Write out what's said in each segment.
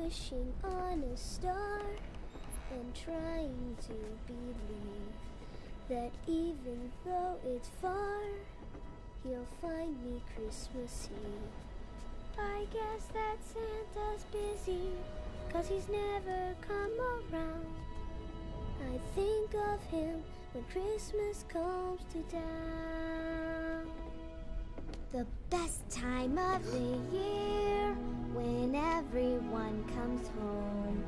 wishing on a star and trying to believe that even though it's far, he'll find me Christmas Eve. I guess that Santa's busy, 'cause he's never come around. I think of him when Christmas comes to town. The best time of the year, when everyone comes home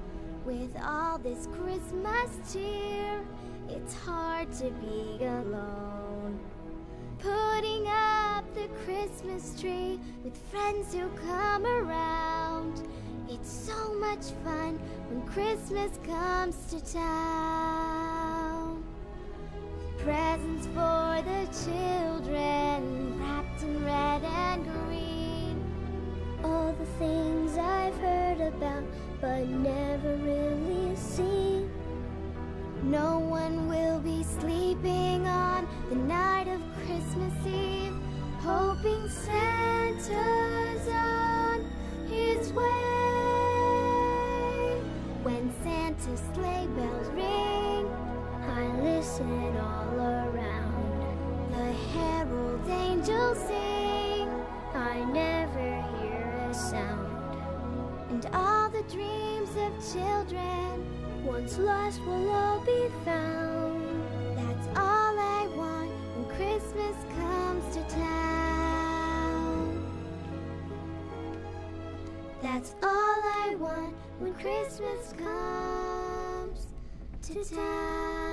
with all this Christmas cheer, it's hard to be alone. Putting up the Christmas tree with friends who come around. It's so much fun when Christmas comes to town. Presents for the children, wrapped in red and green. All the things I've heard about but never really seen. No one will be sleeping on the night of Christmas Eve, hoping Santa's on his way. When Santa's sleigh bells ring, I listen all around. The herald angels sing, I never hear a sound. And all the dreams of children once lost will all be found. That's all I want when Christmas comes to town. That's all I want when Christmas comes to town.